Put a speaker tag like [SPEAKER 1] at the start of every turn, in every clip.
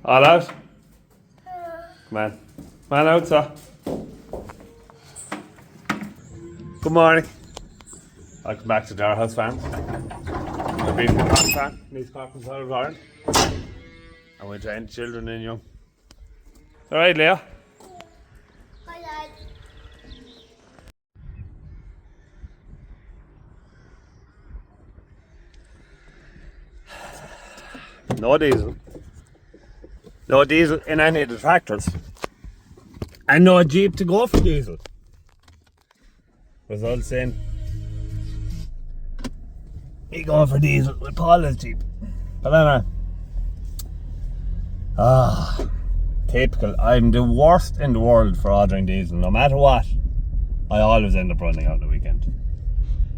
[SPEAKER 1] All out? Come on. Come on out, sir. Good morning. Welcome back to the House Farm. We're being the Cork Farm in East Cork and South of Ireland. And we train children and young. Alright, Leah?
[SPEAKER 2] Hi, Dad.
[SPEAKER 1] No diesel. No diesel in any of the tractors. And no Jeep to go for diesel. Results in me going for diesel with Paula's Jeep. But anyway. Typical. I'm the worst in the world for ordering diesel. No matter what, I always end up running out on the weekend.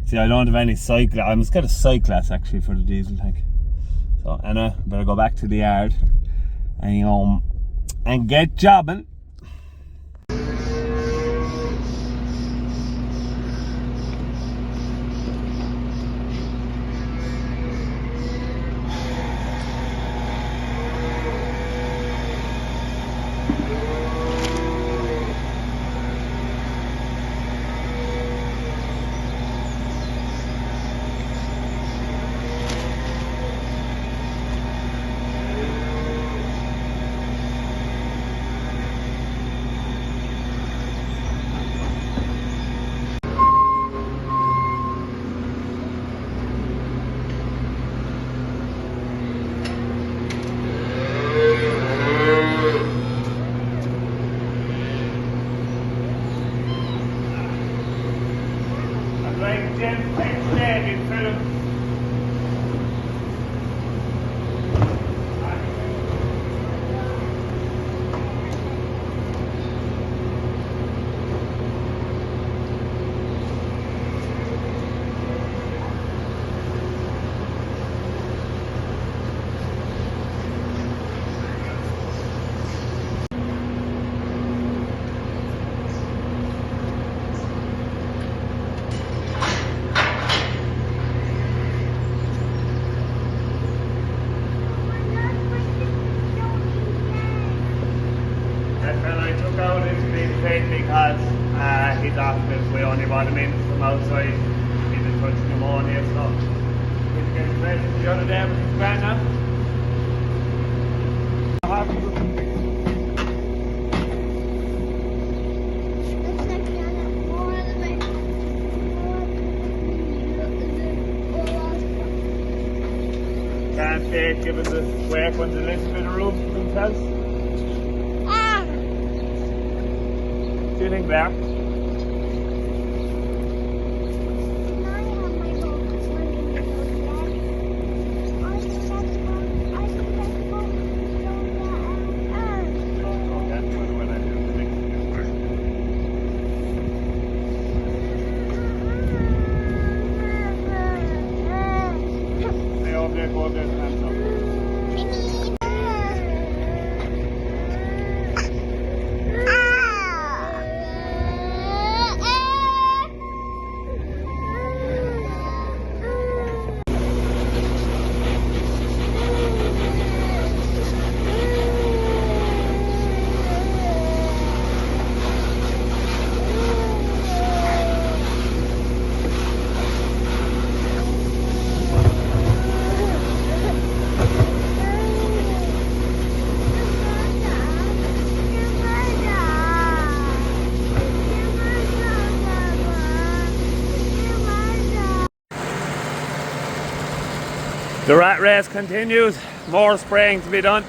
[SPEAKER 1] See, I don't have any cycle. I must get a cyclass actually for the diesel tank. So anyway, better go back to the yard and get jobbing. Because he's off because we only brought him in from outside. He just touched pneumonia, so he's getting ready the other day, but he's grand now. Can't take giving the work ones a little bit of room for themselves. Do you think there? The rat race continues, more spraying to be done.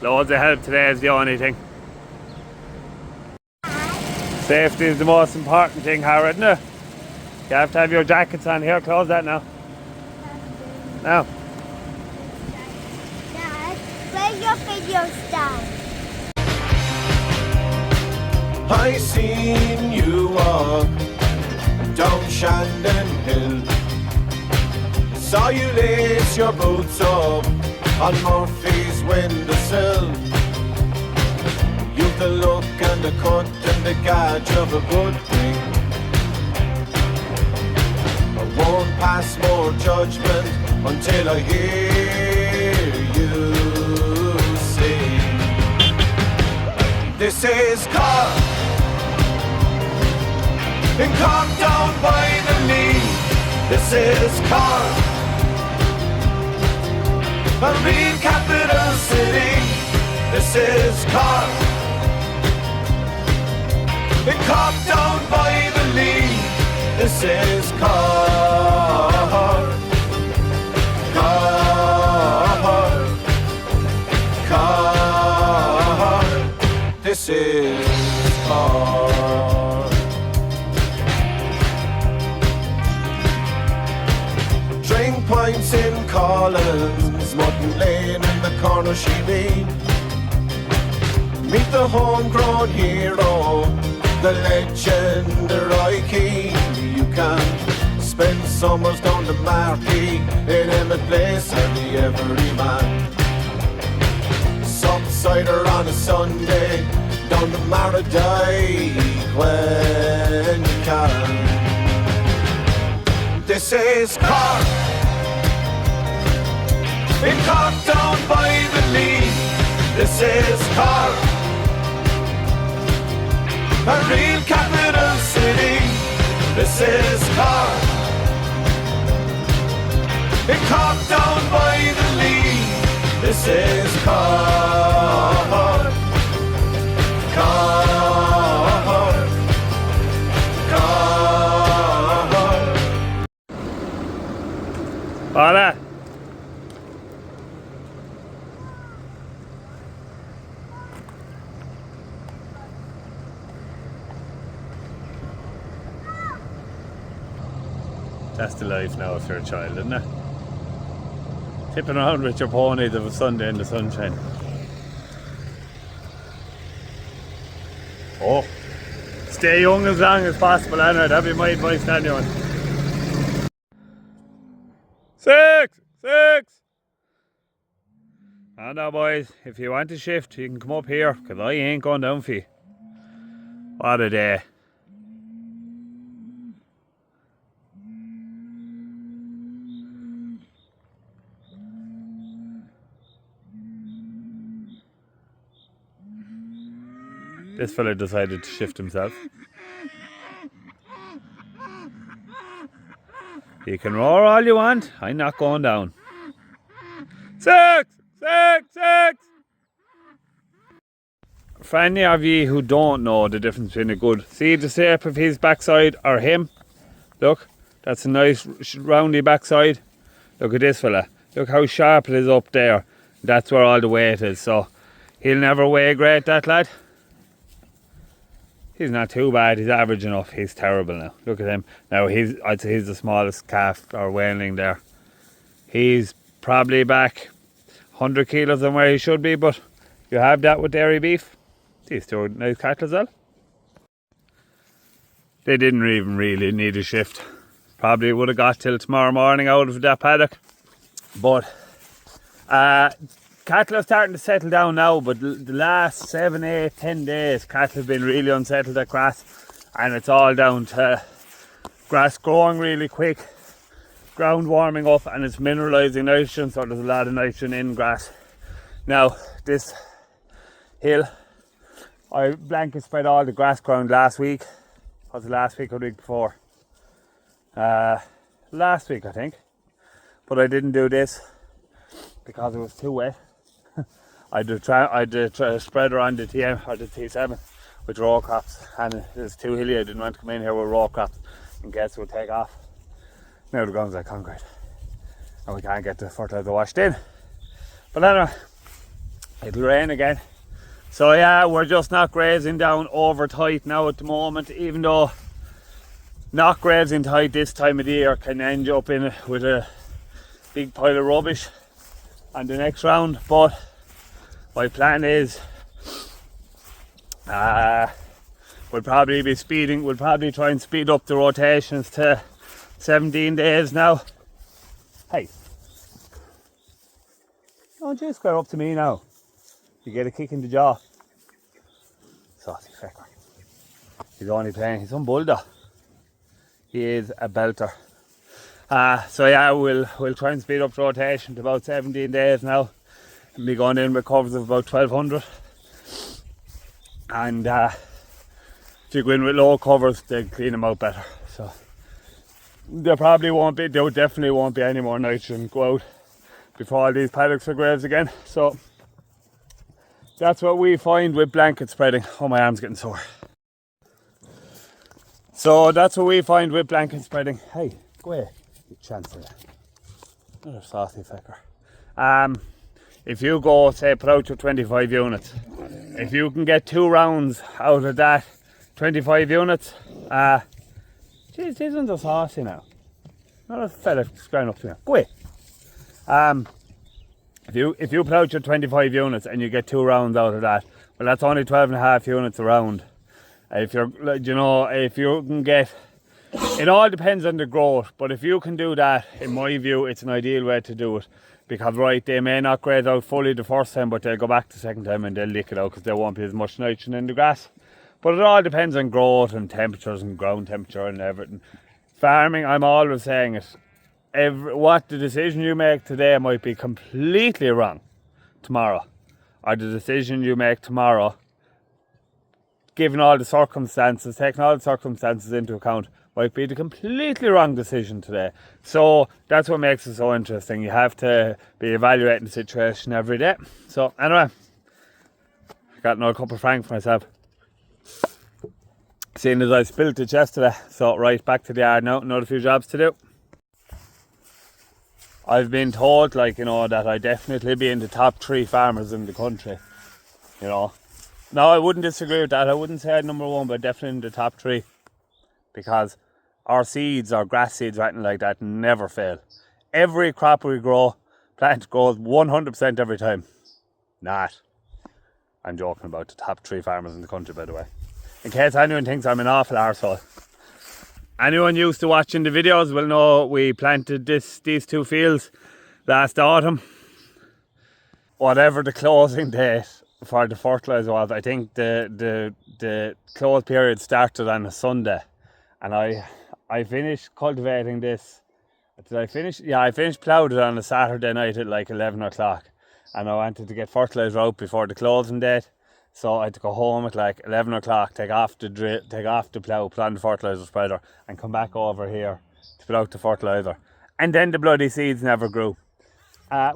[SPEAKER 1] Loads of help today is the only thing. Safety is the most important thing, Howard, isn't it? You have to have your jackets on here, close that now. Now.
[SPEAKER 2] Dad, where's your video start?
[SPEAKER 3] I seen you walk down Shandon Hill. Saw you lace your boots up on Murphy's windowsill. You've the look and the cut and the gauge of a good thing. I won't pass more judgment until I hear you This is Cork. In Cork down by the knee. This is Cork. A real capital city. This is Cork. In Cork down by the knee. This is Cork. Cork. Cork. This is Cork. Drink pints in Collins, Mutton Lane in the corner she mean. Meet the homegrown hero, the legend, the Roy Keane. You can spend summers down the Marquee in Emmett Place or the Everyman. Some cider on a Sunday down the Maradike when you can. This is Cork. In Cork down by the Lee. This is Cork. A real capital city. This is Cork. In Cork down by the Lee. This is Cork. Cork. Cork.
[SPEAKER 1] Hola. That's the life now if you're a child, isn't it? Tipping around with your pony of a Sunday in the sunshine. Oh, stay young as long as possible, Anna. That'd be my advice to anyone. 6! And now, boys, if you want to shift, you can come up here, because I ain't going down for you. What a day. This fella decided to shift himself. You can roar all you want, I'm not going down. 6! For any of you who don't know the difference between a good, see the shape of his backside or him? Look, that's a nice roundy backside. Look at this fella, look how sharp it is up there. That's where all the weight is, so he'll never weigh great, that lad. He's not too bad, he's average enough. He's terrible now. Look at him. Now I'd say he's the smallest calf or weanling there. He's probably back 100 kilos on where he should be, but you have that with dairy beef. These two are nice cattle as well. They didn't even really need a shift. Probably would have got till tomorrow morning out of that paddock. But cattle are starting to settle down now, but the last 7, 8, 10 days cattle have been really unsettled at grass, and it's all down to grass growing really quick, ground warming up, and it's mineralising nitrogen, so there's a lot of nitrogen in grass. Now this hill, I blanket spread all the grass ground last week. Was it last week or the week before? Last week I think, but I didn't do this because it was too wet. I did spread around the TM or the T7 with raw crops, and it's too hilly. I didn't want to come in here with raw crops in case it would take off. Now the ground's like concrete and we can't get the fertiliser washed in. But anyway, it'll rain again. So yeah, we're just not grazing down over tight now at the moment, even though not grazing tight this time of the year can end up in with a big pile of rubbish on the next round. But my plan is we'll probably try and speed up the rotations to 17 days now. Hey, don't you square up to me now. You get a kick in the jaw. Saucy fecker. He's only playing, he's some bulldog. He is a belter. So yeah, we'll try and speed up the rotation to about 17 days now. And be going in with covers of about 1200. and if you go in with low covers, they'll clean them out better. So there definitely won't be any more nitrogen go out before all these paddocks are graves again. So that's what we find with blanket spreading. Oh, my arm's getting sore. So that's what we find with blanket spreading. Hey, go away, you chancellor. Another saucy fecker. If you go, say, put out your 25 units, if you can get 2 rounds out of that 25 units, geez, these ones are saucy now. Another fella scrying up to me. Go away. If you put out your 25 units and you get 2 rounds out of that, well, that's only 12.5 units a round. If you can get, it all depends on the growth, but if you can do that, in my view, it's an ideal way to do it. Because, right, they may not grade out fully the first time, but they'll go back the second time and they'll lick it out because there won't be as much nitrogen in the grass. But it all depends on growth and temperatures and ground temperature and everything. Farming, I'm always saying it, what the decision you make today might be completely wrong tomorrow. Or the decision you make tomorrow, given all the circumstances, taking all the circumstances into account, might be the completely wrong decision today. So that's what makes it so interesting. You have to be evaluating the situation every day. So anyway, I got another couple of frank for myself, seeing as I spilt it yesterday. So right, back to the yard now, another few jobs to do. I've been told, like, you know, that I definitely be in the top 3 farmers in the country, you know. No, I wouldn't disagree with that. I wouldn't say I'm number 1, but definitely in the top 3. Because our seeds, our grass seeds, or anything like that, never fail. Every crop we plant grows 100% every time. Not. I'm joking about the top 3 farmers in the country, by the way. In case anyone thinks I'm an awful arsehole. Anyone used to watching the videos will know we planted these 2 fields last autumn. Whatever the closing date for the fertiliser was, I think the close period started on a Sunday. And I finished cultivating this. Did I finish? Yeah, I finished ploughed it on a Saturday night at like 11 o'clock. And I wanted to get fertiliser out before the closing date. So I had to go home at like 11 o'clock, take off the plough, put on the fertiliser spreader, and come back over here to put out the fertiliser. And then the bloody seeds never grew.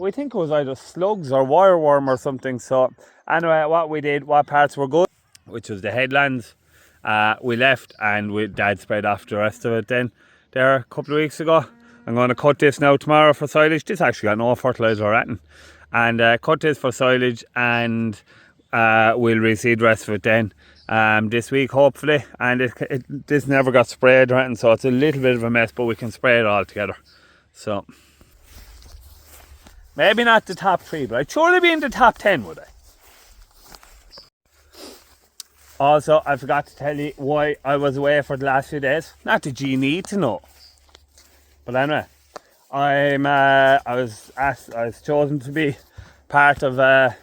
[SPEAKER 1] We think it was either slugs or wireworm or something. So anyway, what parts were good, which was the headlands, we left, and Dad sprayed off the rest of it then there a couple of weeks ago. I'm going to cut this now tomorrow for silage. This actually got no fertiliser or anything. And cut this for silage, and we'll reseed the rest of it then this week, hopefully. And this never got sprayed or anything, so it's a little bit of a mess, but we can spray it all together. So maybe not the top 3, but I'd surely be in the top 10, would I? Also, I forgot to tell you why I was away for the last few days. Not that you need to know. But anyway, I was chosen to be part of an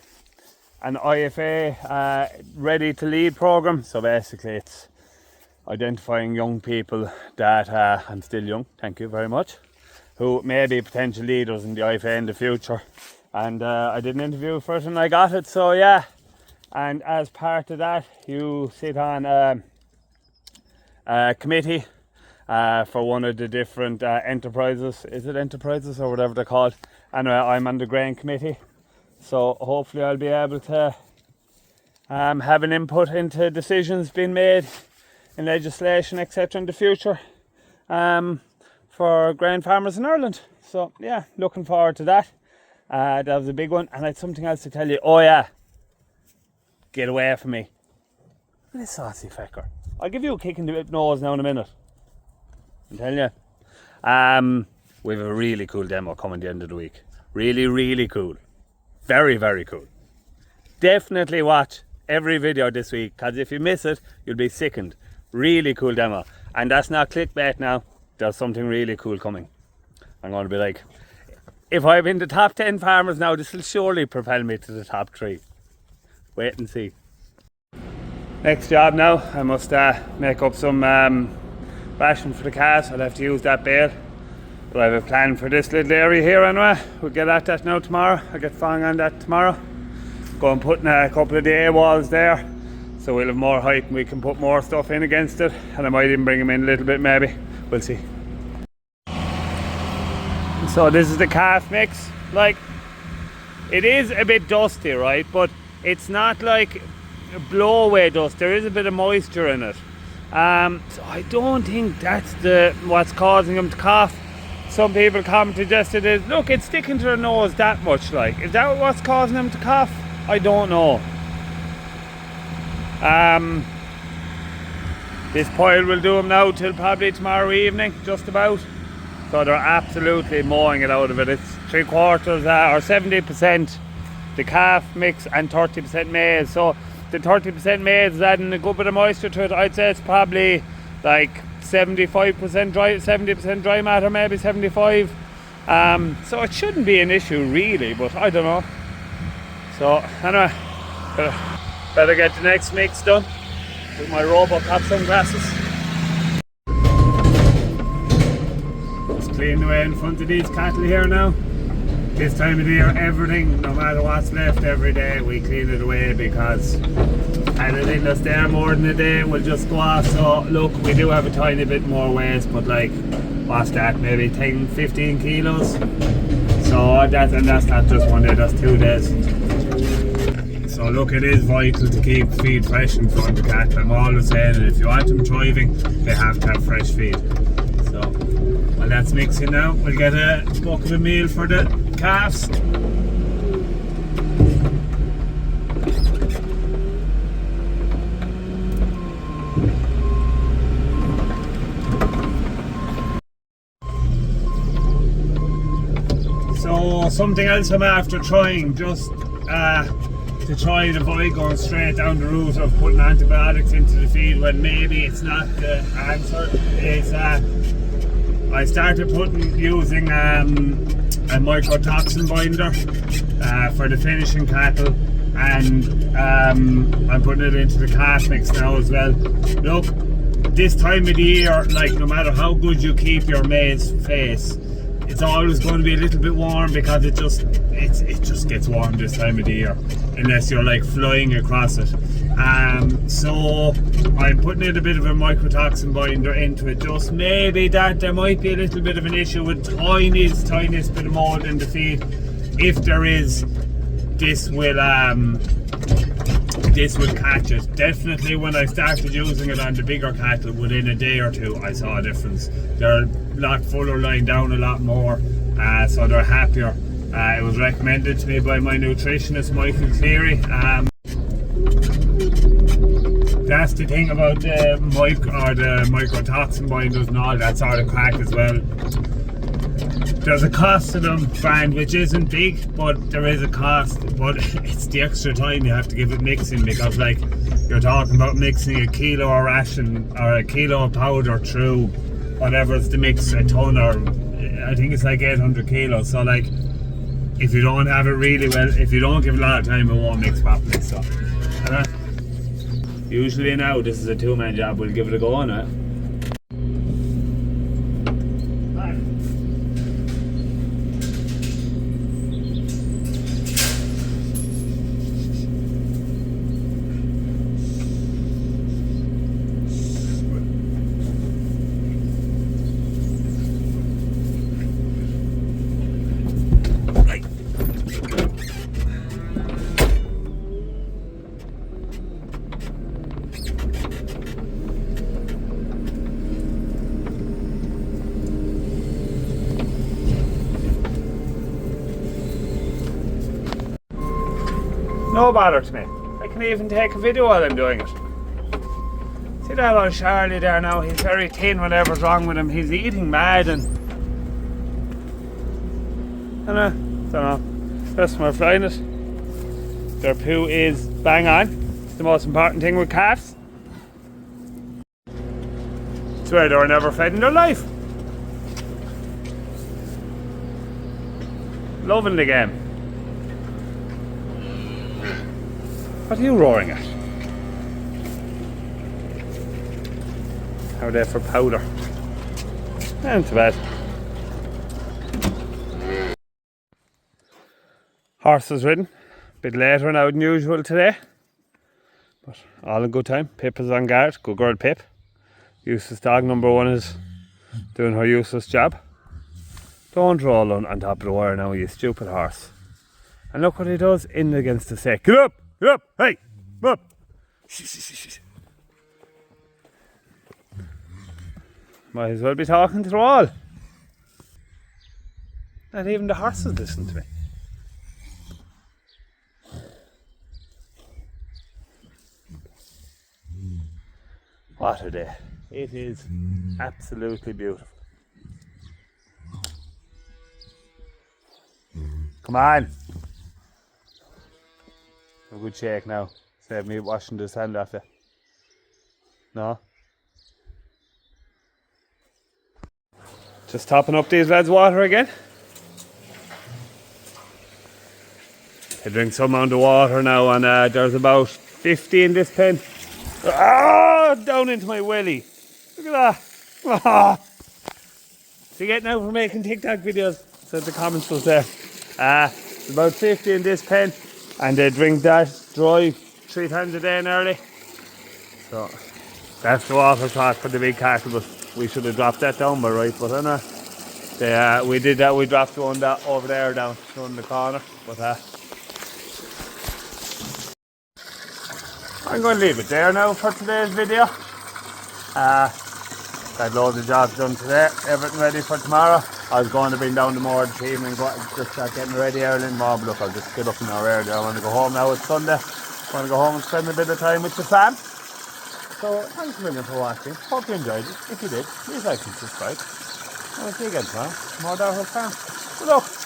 [SPEAKER 1] IFA Ready to Lead program. So basically it's identifying young people that, I'm still young, thank you very much, who may be potential leaders in the IFA in the future. And I did an interview for it and I got it, so yeah. And as part of that, you sit on a committee for one of the different enterprises. Is it enterprises or whatever they're called? Anyway, I'm on the grain committee. So hopefully I'll be able to have an input into decisions being made in legislation, etc. in the future for grain farmers in Ireland. So yeah, looking forward to that. That was a big one. And I had something else to tell you. Oh yeah. Get away from me. This saucy fecker. I'll give you a kick in the nose now in a minute. I'm telling you. We have a really cool demo coming the end of the week. Really, really cool. Very, very cool. Definitely watch every video this week, because if you miss it, you'll be sickened. Really cool demo. And that's not clickbait now. There's something really cool coming. I'm going to be like, if I'm in the top 10 farmers now, this will surely propel me to the top 3. Wait and see. Next job now, I must make up some ration for the calves. I'll have to use that bale, but I have a plan for this little area here anyway. We'll get at that now tomorrow. I'll get fang on that tomorrow. Go and put in a couple of the A walls there, So we'll have more height and we can put more stuff in against it, and I might even bring them in a little bit maybe, we'll see. So this is the calf mix. Like, it is a bit dusty, right, but it's not like blow away dust. There is a bit of moisture in it, so I don't think that's what's causing them to cough. Some people commented yesterday, look, it's sticking to their nose that much. Like, is that what's causing them to cough? I don't know. This pile will do them now till probably tomorrow evening, just about. So they're absolutely mowing it out of it. It's 3/4 or 70% the calf mix and 30% maize. So the 30% maize is adding a good bit of moisture to it. I'd say it's probably like 75% dry, 70% dry matter, maybe 75. So it shouldn't be an issue really, but I don't know. So anyway, better get the next mix done with my RoboCop sunglasses. Just clean the way in front of these cattle here now. This time of the year, everything, no matter what's left every day, we clean it away, because anything that's there more than a day will just go off. So look, we do have a tiny bit more waste, but like, what's that, maybe 10, 15 kilos? So that's not just one day, that's 2 days. So look, it is vital to keep feed fresh in front of cattle. I'm always saying that if you want them thriving, they have to have fresh feed. So while that's mixing now, we'll get a bucket of meal for the calves. So something else I'm after trying, just to try and avoid going straight down the route of putting antibiotics into the feed when maybe it's not the answer, is I started using a mycotoxin binder for the finishing cattle, and I'm putting it into the calf mix now as well. Look, this time of the year, like, no matter how good you keep your maize face, it's always going to be a little bit warm, because it just gets warm this time of the year, unless you're like flying across it. So I'm putting in a bit of a mycotoxin binder into it, just maybe that there might be a little bit of an issue with tiniest bit of mold in the feed. If there is, this will catch it. Definitely when I started using it on the bigger cattle, within a day or two I saw a difference. They're a lot fuller, lying down a lot more, so they're happier. It was recommended to me by my nutritionist, Michael Cleary. That's the thing about the mycotoxin binders and all that sort of crack as well. There's a cost to them, brand, which isn't big, but there is a cost. But it's the extra time you have to give it mixing, because like, you're talking about mixing a kilo of ration or a kilo of powder through whatever's the mix, a ton, or I think it's like 800 kilos. So like, if you don't have it really well, if you don't give it a lot of time, it won't mix properly. So usually now this is a two-man job, we'll give it a go on it. No bother to me. I can even take a video while I'm doing it. See that old Charlie there now? He's very thin, whatever's wrong with him. He's eating mad, and I don't know. Best when we're flying it. Their poo is bang on. It's the most important thing with calves. It's where they were never fed in their life. Loving the game. What are you roaring at? How are they for powder? Not too bad. Horses ridden. A bit later now than usual today. But all in good time. Pip is on guard. Good girl, Pip. Useless dog number 1 is doing her useless job. Don't roll on top of the wire now, you stupid horse. And look what he does, in against the set. Get up! Get up! Hey! Come up! Shh. Might as well be talking to the wall. Not even the horses listen to me. What a day. It is absolutely beautiful. Come on. A good shake now. Save me washing this hand off you. No? Just topping up these lads' water again. They drink some amount of water now, and there's about 50 in this pen. Ah, down into my willy. Look at that. Ah. So you get now for making TikTok videos. So the comments was there. About 50 in this pen, and they drink that dry 3 times a day nearly. So that's the water talk for the big cattle, but we should have dropped that down by right. But anyway, we did that. We dropped one that over there down in the corner. But I'm going to leave it there now for today's video. Got loads of jobs done today, everything ready for tomorrow. I was going to bring down the mower this evening, just start getting ready early in the morning, but look, I'll just get up an hour earlier. I want to go home now, it's Sunday. I want to go home and spend a bit of time with the fam. So thanks a million for watching, hope you enjoyed it. If you did, please like and subscribe. And we'll see you again tomorrow. More Downhill Farm. Good luck.